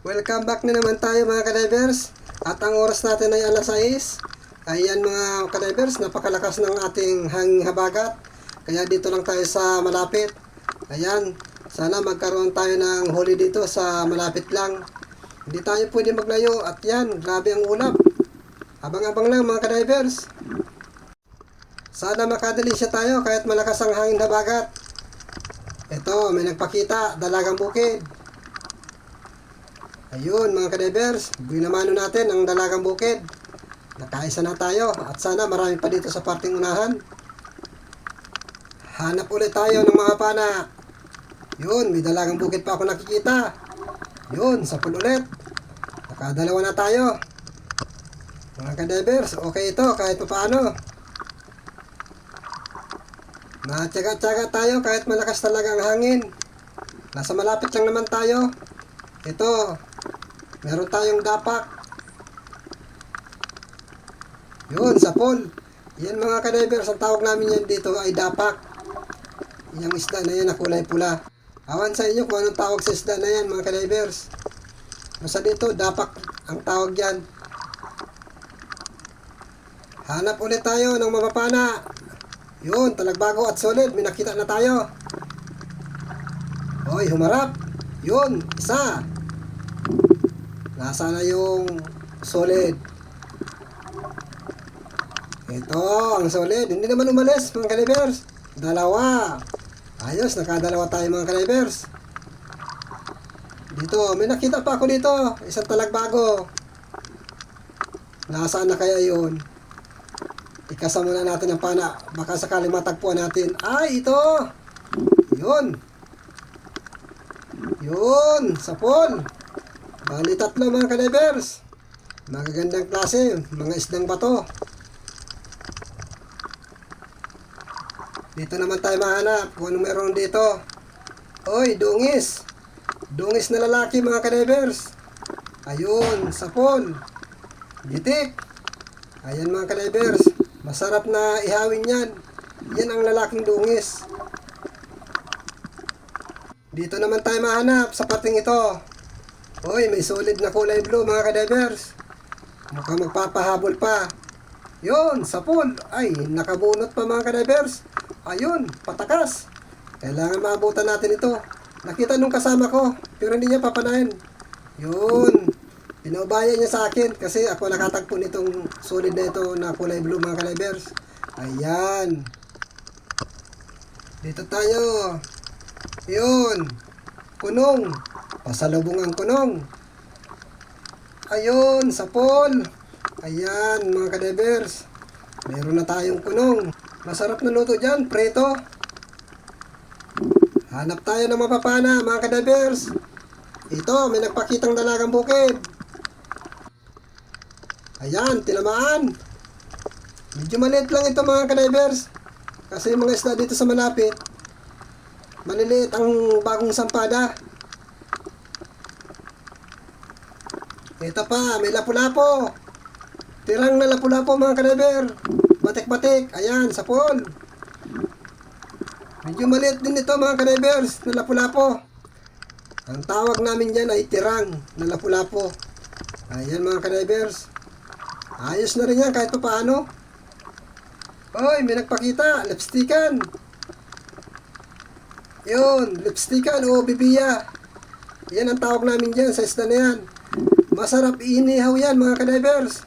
Welcome back na naman tayo mga kadivers. At ang oras natin ay alas 6. Ayan mga kadivers, napakalakas ng ating hanging habagat. Kaya dito lang tayo sa malapit. Ayan, sana magkaroon tayo ng huli dito sa malapit lang. Hindi tayo pwede maglayo at yan, grabe ang ulap. Abang-abang lang mga kadivers. Sana makadalisya tayo kahit malakas ang hangin habagat. Ito, may nagpakita, dalagang bukid. Ayun mga kadivers, binamano natin ang dalagang bukid. Nakaisa na tayo at sana marami pa dito sa parting unahan. Hanap ulit tayo ng mga pana. Yun, may dalagang bukid pa ako nakikita. Yun, 10 ulit. Nakadalawa na tayo. Mga kadivers, okay ito kahit paano. Natsaga-tsaga tayo kahit malakas talaga ang hangin. Nasa malapit lang naman tayo. Ito, meron tayong dapak. Yun, sapol. Yan mga kadivers, ang tawag namin yan dito ay dapak. Yung isda na yan na kulay pula. Awan sa inyo kung anong tawag sa isda na yan mga kadivers. Basta dito, dapak ang tawag yan. Hanap ulit tayo ng mapapana. Yun, talagbago at solid. May nakita na tayo. Hoy, humarap. Yun, isa. Nasa na yung solid. Ito, ang solid. Hindi naman umalis mga kadivers. Dalawa. Ayos, nakadalawa tayo mga kadivers. Dito, may nakita pa ako dito. Isang talagbago. Nasaan na kaya yun? Ikasa muna natin ang pana. Baka sakaling matagpuan natin. Ay, ito. Yun. Yun, sapol. Bali 3 mga kadivers. Magagandang klase, mga isdang bato. Dito naman tayo mahanap kung anong meron dito. Oy, dungis. Dungis na lalaki mga kadivers. Ayun, sapol. Gitik. Ayan mga kadivers. Masarap na ihawin yan. Yan ang lalaking dungis. Dito naman tayo mahanap sa parting ito. Hoy, may solid na kulay blue mga kadivers. Mukhang magpapahabol pa. Yun, sapol. Ay, nakabunot pa mga kadivers. Ayun, patakas. Kailangan maabutan natin ito. Nakita nung kasama ko, pero hindi niya papanahin. Yun. Pinaubaya niya sa akin kasi ako nakatagpo nitong solid na ito na kulay blue mga kadivers. Ayan. Dito tayo. Yun. Kunong. Pasalubong ang kunong. Ayun, sapol. Ayan, mga kadivers. Meron na tayong kunong. Masarap na luto dyan, preto. Hanap tayo ng mapapana, mga kadivers. Ito, may nagpakitang dalagang bukid. Ayan, tinamaan. Medyo maliit lang ito, mga kadivers. Kasi yung mga isda dito sa malapit, maliliit ang bagong sampada. Ito pa, may lapu-lapo. Tirang na lapu-lapo mga kadiver. Batik-batik, ayan, sapol. Medyo maliit din ito mga kadivers na lapu-lapo. Ang tawag namin dyan ay tirang na lapu-lapo. Ayan mga kadivers. Ayos na rin yan kahit pa paano. Oy, may nagpakita, lipstickan. Yun, lipstickan o bibiya. Yan ang tawag namin dyan sa isda na yan. Masarap inihaw yan mga kadivers.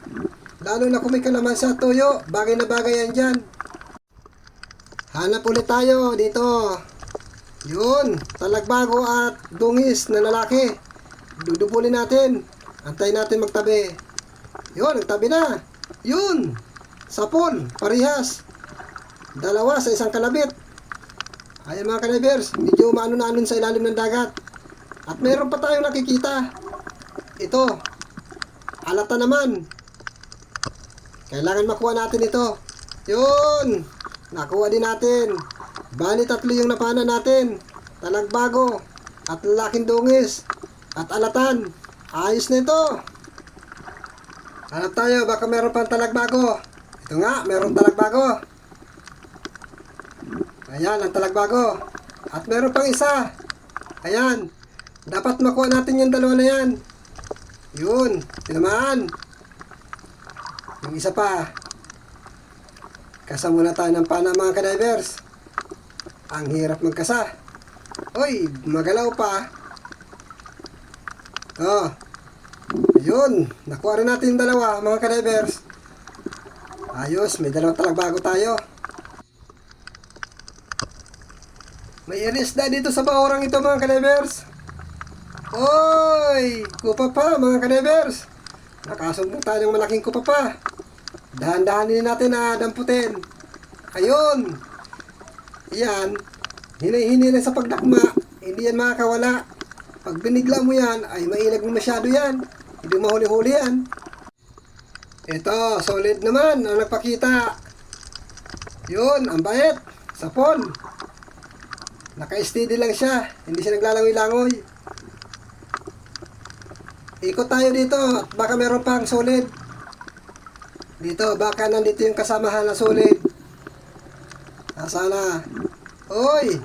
Lalo na kung may kalamansa at toyo. Bagay na bagay yan dyan. Hanap ulit tayo dito. Yun, talagbago at dungis na lalaki. Dudubulin natin. Antayin natin magtabi. Yun, nagtabi na. Yun, sapol, parihas. Dalawa sa isang kalabit. Ayan mga kadivers, medyo maano na anon sa ilalim ng dagat. At meron pa tayong nakikita. Ito, alata naman. Kailangan makuha natin ito. Yun, nakuha din natin. Bali 3 yung napana natin. Talagbago, at lalaking dungis, at alatan. Ayos na ito. Hanap tayo, baka meron pang talagbago. Ito nga, meron talagbago. Ayan, ang talagbago. At meron pang isa. Ayan. Dapat makuha natin yung dalawa na yan. Yun, tinamaan. Yung isa pa. Kasa muna tayo ng pana mga kadivers. Ang hirap magkasa. Uy, magalaw pa. Oh. Yun, nakuha rin natin dalawa mga kadivers. Ayos, may dalawang talagbago tayo. May irisda dito sa baorang ito mga kadivers. Oy, kupa pa mga kadivers. Nakasumbong tayo ng malaking kupa pa. Dahan-dahanin natin na damputin. Ayun. Yan. Hinay-hinay lang sa pagdakma. Hindi yan makakawala. Pag binigla mo yan, ay mailag mo masyado yan. Hindi mahuli-huli yan. Ito, solid naman ang nagpakita. Yun, ang bait. Sapon. Naka-steady lang siya. Hindi siya naglalangoy-langoy. Ikot tayo dito at baka meron pang solid. Dito, baka nandito yung kasamahan na solid. Nasana. Oy,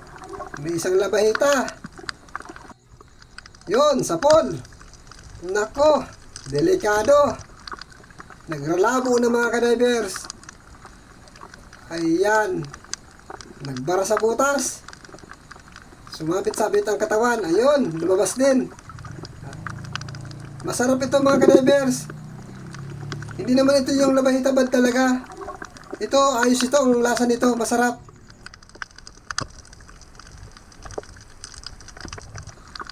may isang labahita. Yun, sapon. Nako, delikado. Nagralabo na mga kadivers. Ayan. Nagbara sa butas. Sumabit-sabit ang katawan. Ayun, lumabas din. Masarap ito mga kadivers. Hindi naman ito yung labahita bad talaga. Ito, ayos ito. Ang lasa nito, masarap.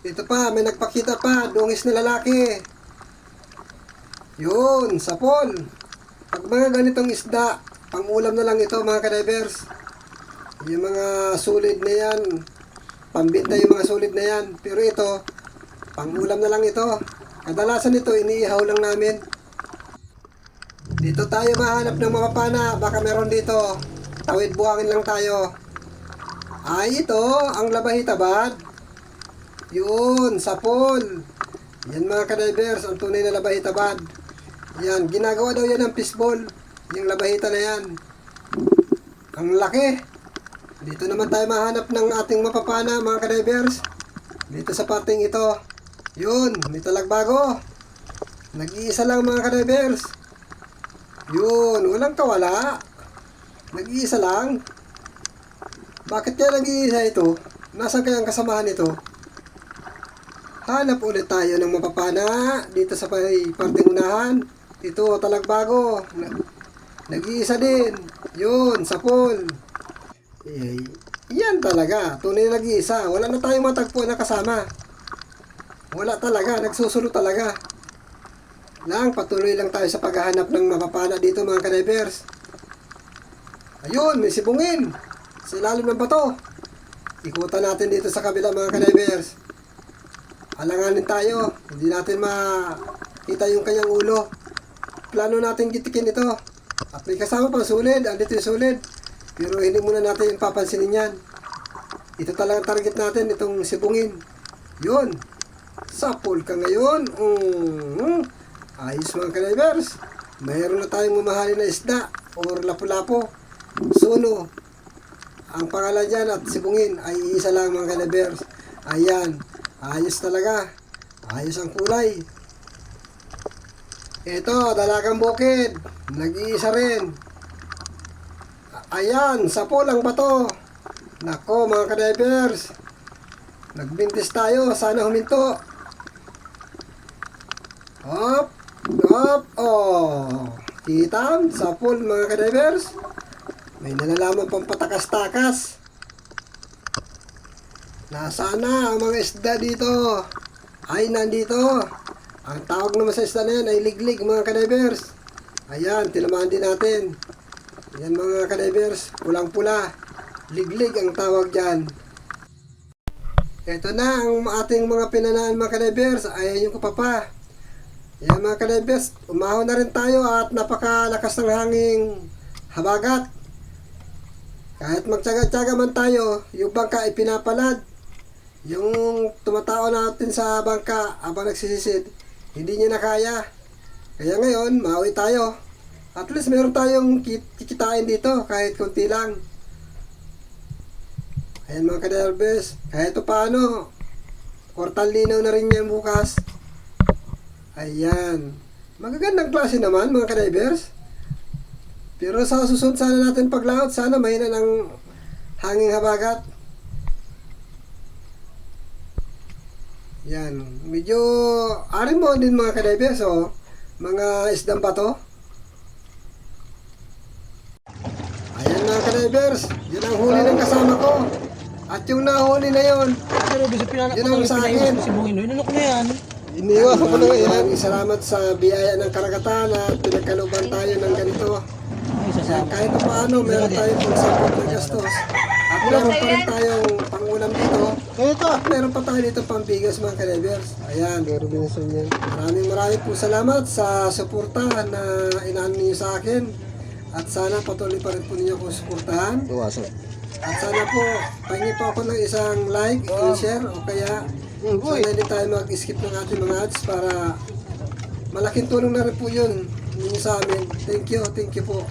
Ito pa, may nagpakita pa. Dungis na lalaki. Yun, sapon. Pag mga ganitong isda, pang-ulam na lang ito mga kadivers. Yung mga sulid na yan, pambinta yung mga sulid na yan. Pero ito, pang-ulam na lang ito. Kadalasan ito, iniihaw lang namin. Dito tayo mahanap ng mapapana. Baka meron dito. Tawid buhangin lang tayo. Ay, ito, ang labahita bad. Yun, sapon. Yan mga kadivers, ang tunay na labahita bad. Yan, ginagawa daw yan ng fishball. Yung labahita na yan. Ang laki. Dito naman tayo mahanap ng ating mapapana mga kadivers. Dito sa parting ito. Yun, may talagbago. Nag-iisa lang mga kadivers. Yun, walang kawala. Nag-iisa lang. Bakit kaya nag-iisa ito? Nasaan kaya ang kasamahan ito? Hanap ulit tayo ng mapapana dito sa parting unahan. Ito, talagbago. Nag-iisa din. Yun, sapol. Yan talaga. Tunay na nag-iisa. Wala na tayong matagpo na kasama. Wala talaga. Nagsusulo talaga. Patuloy lang tayo sa paghahanap ng mapapana dito mga kadivers. Ayun, may sibungin. Sa ilalim ng bato. Ikutan natin dito sa kabila mga kadivers. Alanganin tayo. Hindi natin makita yung kanyang ulo. Plano natin gitikin ito. At may kasama pang sulid. Andito yung sulid. Pero hindi muna natin yung papansinin yan. Ito talagang target natin. Itong sibungin. Yun. Sapol ka ngayon. Ayos mga kadivers. Mayroon na tayong mamahalin na isda. Or lapu-lapo. Suno. Ang pangalan dyan at sibungin ay isa lang mga kadivers. Ayan. Ayos talaga. Ayos ang kulay. Ito, dalagang bukid. Nag-iisa rin. Ayan, sapol ang bato. Nako mga kadivers. Nagbintis tayo. Sana huminto. Hop. Hop. Oh. Kita? Sapol mga kadivers. May nalalaman pang patakas-takas. Nasaan na ang mga isda dito? Ay, nandito. Ang tawag naman sa isda na yan ay liglig mga kadivers. Ayan, tinamaan din natin. Ayan mga kadivers, pulang-pula. Liglig ang tawag dyan. Ito na ang ating mga pinanaan mga kadivers. Ayan yung kupapa. Ayan mga kadivers, umahon na rin tayo at napakalakas ng hanging habagat. Kahit magtsaga-tsaga man tayo, yung bangka ay pinapalad. Yung tumatao natin sa bangka habang nagsisisid, hindi niya na kaya. Kaya ngayon, maawi tayo. At least meron tayong kikitain dito kahit konti lang. Ayan mga kadivers, kahit paano, kwartal linaw na rin yan bukas. Ayan. Magagandang klase naman mga ka-divers. Pero sa susunod sana natin paglaot, sana mahina ng hanging habagat. Yan. Medyo arin mo din mga ka-divers, oh. Mga isdang bato. Ayan mga ka-divers. Yan ang huli ng kasama ko. At yung nahuli na yon, Pero bisa pinanak yun ang sa akin. si Bungin. Inunok na yan. Iniwan ko na yan. Maraming salamat sa biyaya ng karagatan at pinagkaluban tayo ng ganito. Ay, Yan, sasama. kahit pa paano, meron tayong pangsapot ng gastos. At meron pa rin tayong pangulam dito. At meron pa tayo dito pambigas mga ka-divers. Ayan. Maraming po salamat sa suporta na inaan niyo sa akin. At sana patuloy pa rin po ninyo akong suportahan. At sana po, pahingi po ako ng isang like and share o kaya sana hindi tayo mag-skip ng ating mga ads para malaking tulong na rin po yun ninyo sa amin. Thank you po.